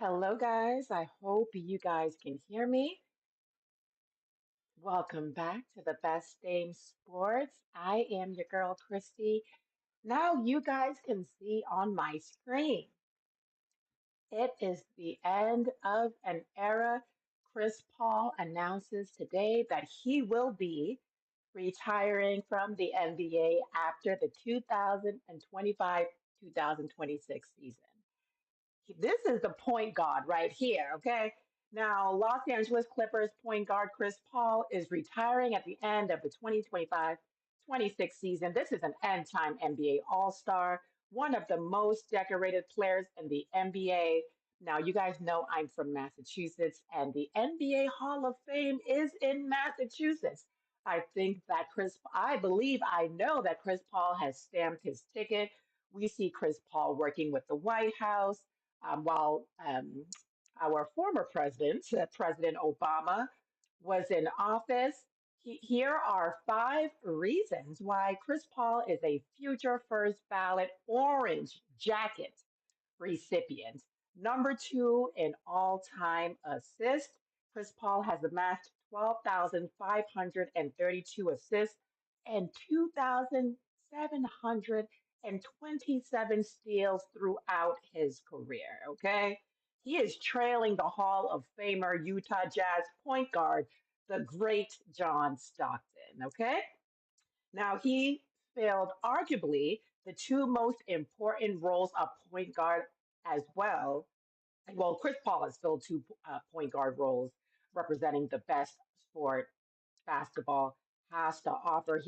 Hello, guys. I hope you guys can hear me. Welcome back to the Best Dame Sports. I am your girl, Christy. Now, you guys can see on my screen, it is the end of an era. Chris Paul announces today that he will be retiring from the NBA after the 2025 2026 season. This is the point guard right here, okay? Now, Los Angeles Clippers point guard Chris Paul is retiring at the end of the 2025-26 season. This is an end time NBA All Star, one of the most decorated players in the NBA. Now, you guys know I'm from Massachusetts, and the NBA Hall of Fame is in Massachusetts. I believe, I know that Chris Paul has stamped his ticket. We see Chris Paul working with the White House while our former president, President Obama, was in office. Here are five reasons why Chris Paul is a future first ballot orange jacket recipient. Number two in all time assists. Chris Paul has amassed 12,532 assists and 2,727 steals throughout his career. Okay. He is trailing the Hall of Famer Utah Jazz point guard, the great John Stockton. Okay. Now, he filled arguably the two most important roles of point guard as well. Well, Chris Paul has filled two point guard roles representing the best sport basketball has to offer.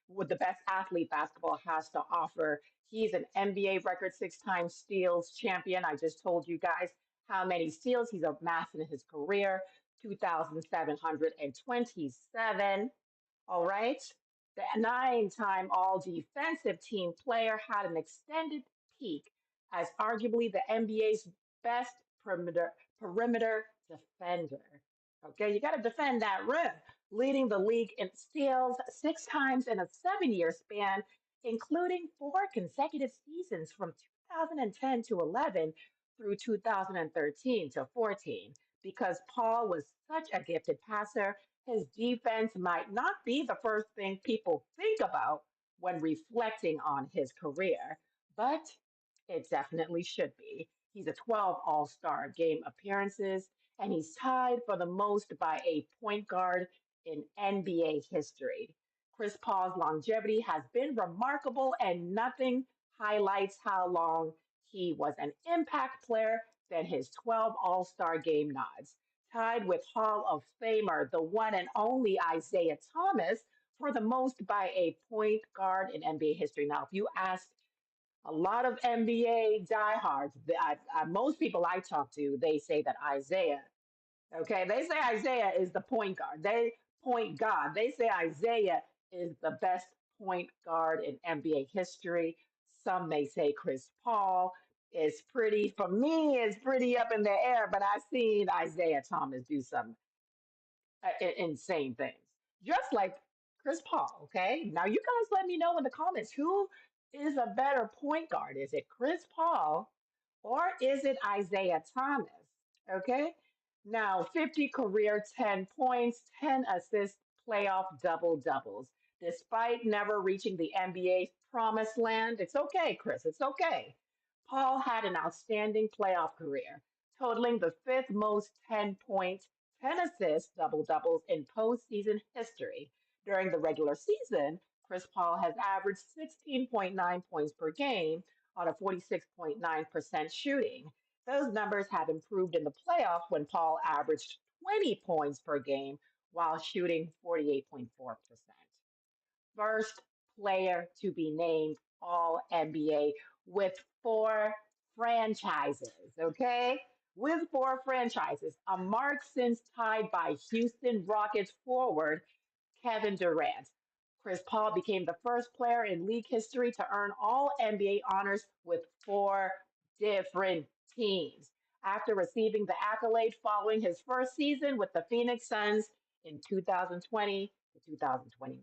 With the best athlete basketball has to offer. He's an NBA record six-time steals champion. I just told you guys how many steals he's amassed in his career, 2,727. All right. The nine-time all defensive team player had an extended peak as arguably the NBA's best perimeter defender. Okay, you got to defend that rim, leading the league in steals six times in a 7 year span, including four consecutive seasons from 2010 to 11 through 2013 to 14. Because Paul was such a gifted passer, his defense might not be the first thing people think about when reflecting on his career, but it definitely should be. He's a 12 All Star game appearances, and he's tied for the most by a point guard in NBA history. Chris Paul's longevity has been remarkable, and nothing highlights how long he was an impact player than his 12 All Star game nods, tied with Hall of Famer, the one and only Isaiah Thomas, for the most by a point guard in NBA history. Now, if you ask a lot of NBA diehards, most people I talk to, they say that Isaiah, okay, they say Isaiah is the point guard. They point God. They say Isaiah is the best point guard in NBA history. Some may say Chris Paul is pretty, for me, is pretty up in the air, but I've seen Isaiah Thomas do some insane things. Just like Chris Paul, okay? Now, you guys let me know in the comments who is a better point guard? Is it Chris Paul or is it Isaiah Thomas? Okay? Now, 50 career, 10 points, 10 assists, playoff double doubles. Despite never reaching the NBA's promised land, it's okay, Chris, it's okay. Paul had an outstanding playoff career, totaling the fifth most 10-point 10 assists, double doubles in postseason history. During the regular season, Chris Paul has averaged 16.9 points per game on a 46.9% shooting. Those numbers have improved in the playoffs when Paul averaged 20 points per game while shooting 48.4%. First player to be named All NBA with four franchises, okay? With four franchises, a mark since tied by Houston Rockets forward Kevin Durant. Chris Paul became the first player in league history to earn all NBA honors with four different teams. After receiving the accolade following his first season with the Phoenix Suns in 2020 to 2021.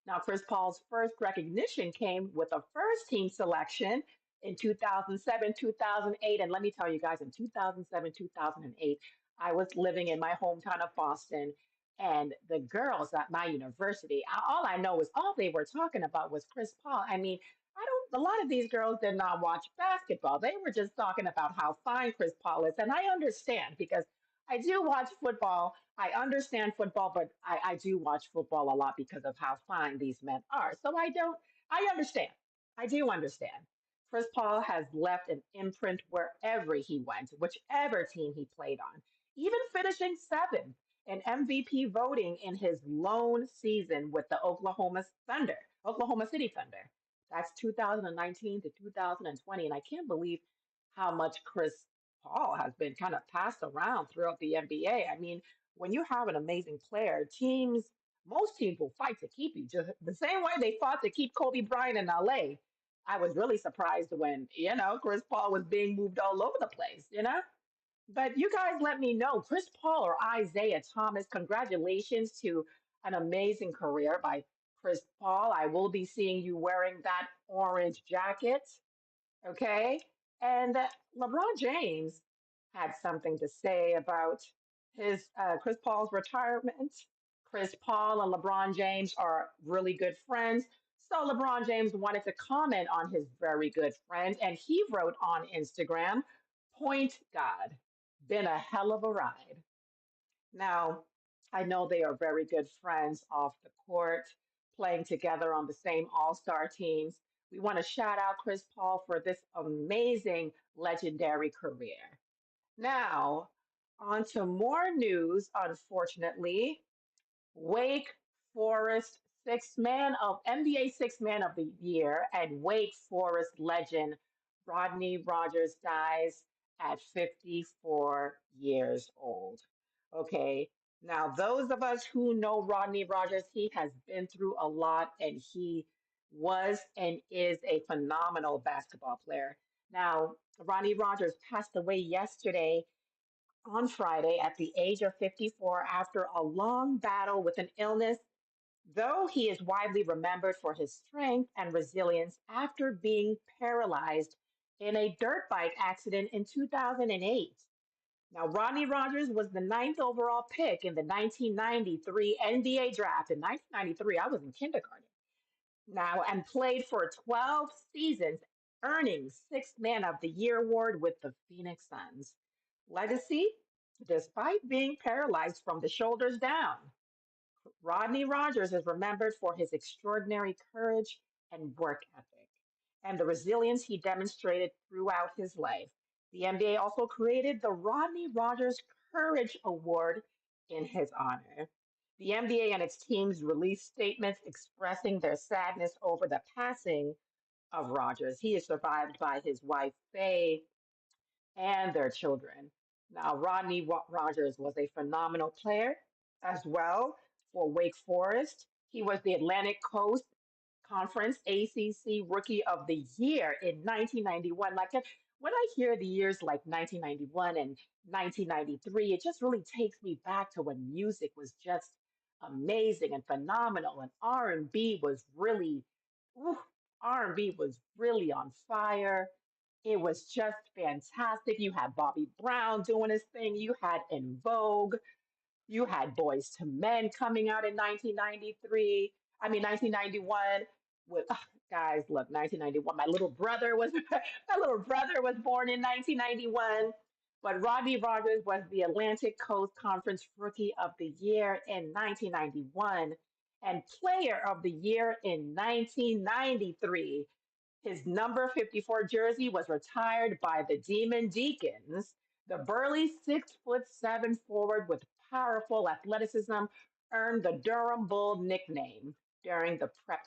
Now, Chris Paul's first recognition came with a first team selection in 2007, 2008. And let me tell you guys, in 2007, 2008, I was living in my hometown of Boston. And the girls at my university, all I know is all they were talking about was Chris Paul. I mean, I don't, a lot of these girls did not watch basketball. They were just talking about how fine Chris Paul is. And I understand because I do watch football. I understand football, but I do watch football a lot because of how fine these men are. So I understand. I do understand. Chris Paul has left an imprint wherever he went, whichever team he played on, even finishing seventh in MVP voting in his lone season with the Oklahoma Thunder, Oklahoma City Thunder. That's 2019 to 2020. And I can't believe how much Chris Paul has been kind of passed around throughout the NBA. I mean, when you have an amazing player, most teams will fight to keep you, just the same way they fought to keep Kobe Bryant in LA. I was really surprised when, Chris Paul was being moved all over the place. But you guys let me know, Chris Paul or Isaiah Thomas, congratulations to an amazing career by Chris Paul. I will be seeing you wearing that orange jacket. Okay. And LeBron James had something to say about his Chris Paul's retirement. Chris Paul and LeBron James are really good friends. So LeBron James wanted to comment on his very good friend, and he wrote on Instagram, Point God, been a hell of a ride. Now, I know they are very good friends off the court, playing together on the same all star teams. We want to shout out Chris Paul for this amazing, legendary career. Now, on to more news, unfortunately. Wake Forest NBA Six Man of the Year and Wake Forest legend Rodney Rogers dies at 54 years old. Okay, now those of us who know Rodney Rogers, he has been through a lot and he was and is a phenomenal basketball player. Now, Rodney Rogers passed away yesterday on Friday at the age of 54 after a long battle with an illness, though he is widely remembered for his strength and resilience after being paralyzed in a dirt bike accident in 2008. Now, Rodney Rogers was the ninth overall pick in the 1993 NBA draft. In 1993, I was in kindergarten now and played for 12 seasons, earning Sixth Man of the Year award with the Phoenix Suns. Legacy, despite being paralyzed from the shoulders down, Rodney Rogers is remembered for his extraordinary courage and work ethic and the resilience he demonstrated throughout his life. The NBA also created the Rodney Rogers Courage Award in his honor. The NBA and its teams released statements expressing their sadness over the passing of Rogers. He is survived by his wife, Faye, and their children. Now, Rogers was a phenomenal player as well for Wake Forest. He was the Atlantic Coast Conference ACC Rookie of the Year in 1991. When I hear the years like 1991 and 1993, it just really takes me back to when music was just amazing and phenomenal, and R&B was really, ooh, R&B was really on fire. It was just fantastic. You had Bobby Brown doing his thing. You had In Vogue. You had Boys to Men coming out in 1993. I mean 1991. With guys, look, 1991. My little brother was born in 1991. But Rodney Rogers was the Atlantic Coast Conference Rookie of the Year in 1991 and Player of the Year in 1993. His number 54 jersey was retired by the Demon Deacons. The burly 6'7" forward with powerful athleticism earned the Durham Bull nickname during his prep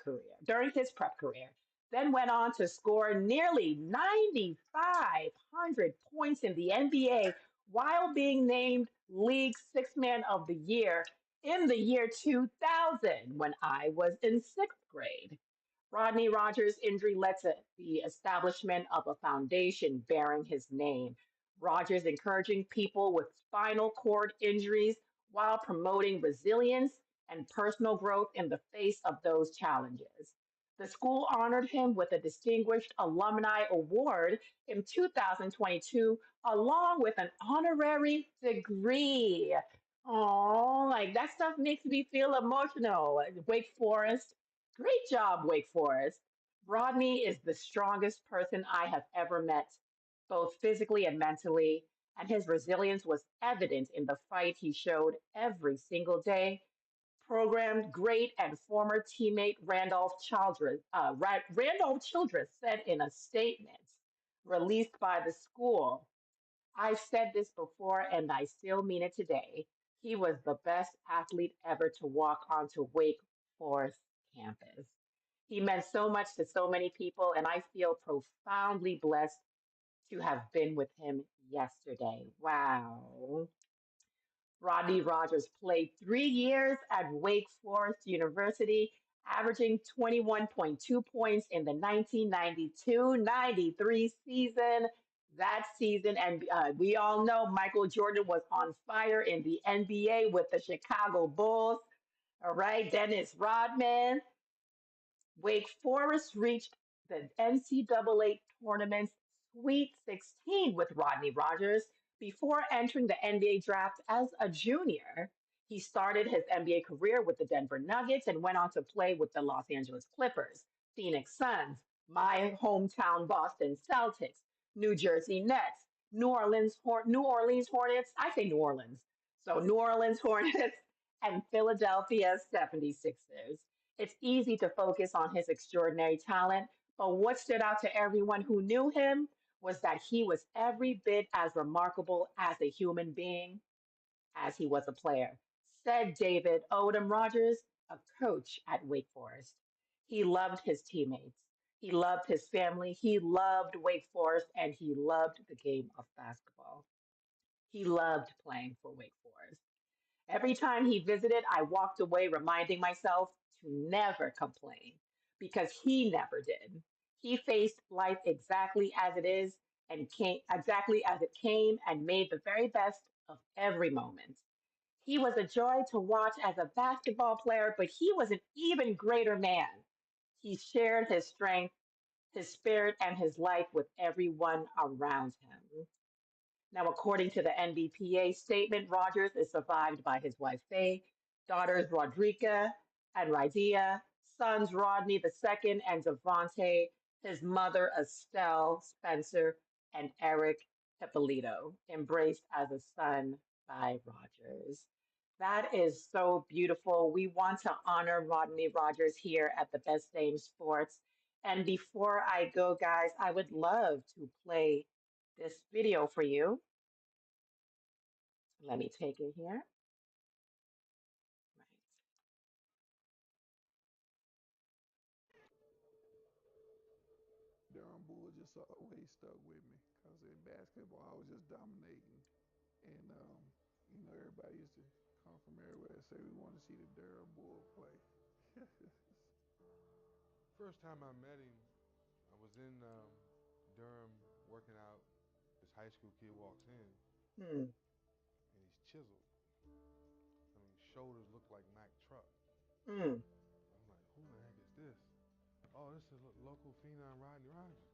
career. Then went on to score nearly 9,500 points in the NBA while being named League Six Man of the Year in the year 2000 when I was in sixth grade. Rodney Rogers' injury led to the establishment of a foundation bearing his name. Rogers encouraging people with spinal cord injuries while promoting resilience and personal growth in the face of those challenges. The school honored him with a Distinguished Alumni Award in 2022, along with an honorary degree. Oh, like that stuff makes me feel emotional. Like, Wake Forest, great job, Wake Forest. Rodney is the strongest person I have ever met, both physically and mentally, and his resilience was evident in the fight he showed every single day. Programmed great and former teammate Randolph Childress said in a statement released by the school, I've said this before and I still mean it today. He was the best athlete ever to walk onto Wake Forest campus. He meant so much to so many people, and I feel profoundly blessed to have been with him yesterday. Wow. Rodney Rogers played 3 years at Wake Forest University, averaging 21.2 points in the 1992-93 season. That season, and we all know Michael Jordan was on fire in the NBA with the Chicago Bulls. All right, Dennis Rodman. Wake Forest reached the NCAA tournament's Sweet 16 with Rodney Rogers before entering the NBA draft as a junior. He started his NBA career with the Denver Nuggets and went on to play with the Los Angeles Clippers, Phoenix Suns, my hometown Boston Celtics, New Jersey Nets, New Orleans Hornets. I say New Orleans. So New Orleans Hornets and Philadelphia 76ers. It's easy to focus on his extraordinary talent, but what stood out to everyone who knew him was that he was every bit as remarkable as a human being as he was a player, said David Odom Rogers, a coach at Wake Forest. He loved his teammates. He loved his family. He loved Wake Forest and he loved the game of basketball. He loved playing for Wake Forest. Every time he visited, I walked away reminding myself to never complain because he never did. He faced life exactly as it is and came exactly as it came and made the very best of every moment. He was a joy to watch as a basketball player, but he was an even greater man. He shared his strength, his spirit, and his life with everyone around him. Now, according to the NBPA statement, Rogers is survived by his wife Faye, daughters Rodrika and Rydea, sons Rodney II and Devontae, his mother Estelle Spencer, and Eric Hippolito, embraced as a son by Rogers. That is so beautiful. We want to honor Rodney Rogers here at the Best Dame Sports. And before I go, guys, I would love to play this video for you. Let me take it here. Right. Durham Bull just always stuck with me because in basketball I was just dominating, and everybody used to come from everywhere and say we want to see the Durham Bull play. First time I met him, I was in Durham working out. This high school kid walks in Hmm. and he's chiseled. I mean, shoulders look like Mack truck. Hmm. I'm like, who the heck is this? Oh, this is local phenom Rodney Rogers.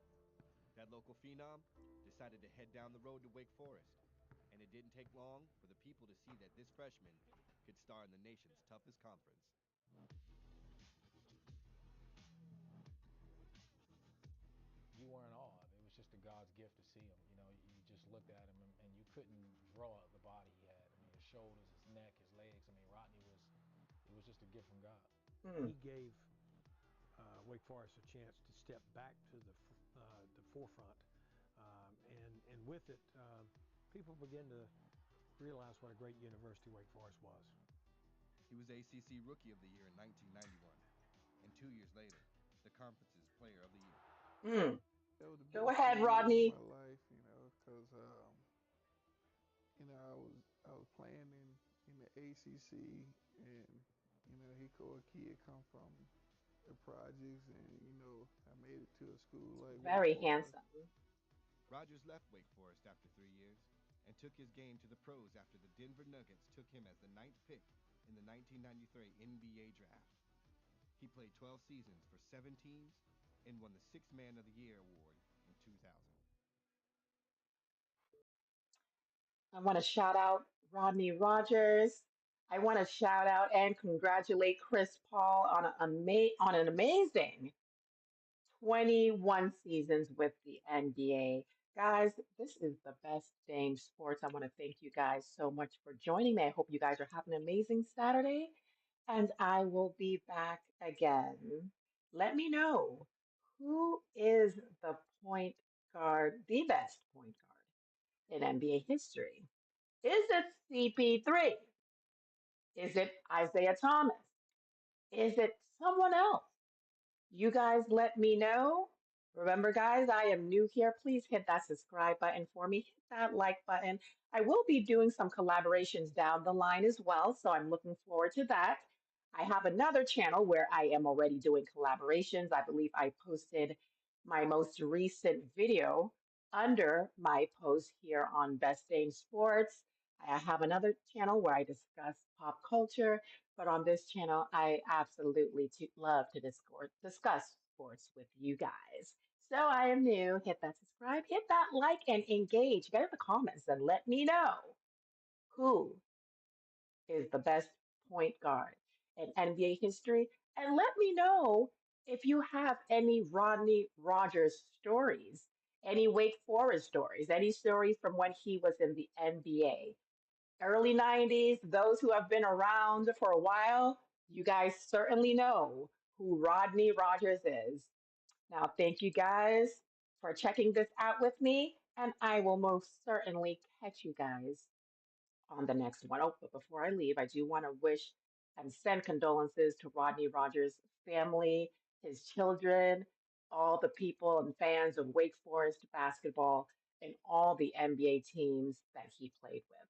That local phenom decided to head down the road to Wake Forest, and it didn't take long for the people to see that this freshman could star in the nation's toughest conference. You weren't awe. It was just a God's gift to see him. You know, you just looked at him and you couldn't draw the body he had. I mean, his shoulders, his neck, his legs. I mean, Rodney was, it was just a gift from God. Hmm. He gave Wake Forest a chance to step back to the forefront, and with it, people began to realize what a great university Wake Forest was. He was ACC Rookie of the Year in 1991, and 2 years later, the conference's Player of the Year. Hmm. That was the Go biggest ahead, 2 years of my Rodney. life, because I was playing in the ACC, and he could a kid come from the projects, and I made it to a school like Wake Very Forest. handsome. Rogers left Wake Forest after 3 years and took his game to the pros after the Denver Nuggets took him as the ninth pick in the 1993 NBA draft. He played 12 seasons for 7 teams and won the Sixth Man of the Year award in 2000. I want to shout out Rodney Rogers. I want to shout out and congratulate Chris Paul on, on an amazing 21 seasons with the NBA. Guys, this is the best dang sports. I want to thank you guys so much for joining me. I hope you guys are having an amazing Saturday, and I will be back again. Let me know, who is the point guard, the best point guard in NBA history? Is it CP3? Is it Isaiah Thomas? Is it someone else? You guys let me know. Remember, guys, I am new here. Please hit that subscribe button for me. Hit that like button. I will be doing some collaborations down the line as well, so I'm looking forward to that. I have another channel where I am already doing collaborations. I believe I posted my most recent video under my post here on Best Dame Sports. I have another channel where I discuss pop culture. But on this channel, I absolutely love to discuss sports with you guys. So I am new. Hit that subscribe, hit that like, and engage. Get in the comments and let me know, who is the best point guard in NBA history. And let me know if you have any Rodney Rogers stories, any Wake Forest stories, any stories from when he was in the NBA. Early 90s, those who have been around for a while, you guys certainly know who Rodney Rogers is. Now, thank you guys for checking this out with me, and I will most certainly catch you guys on the next one. Oh, but before I leave, I do want to wish and send condolences to Rodney Rogers' family, his children, all the people and fans of Wake Forest basketball, and all the NBA teams that he played with.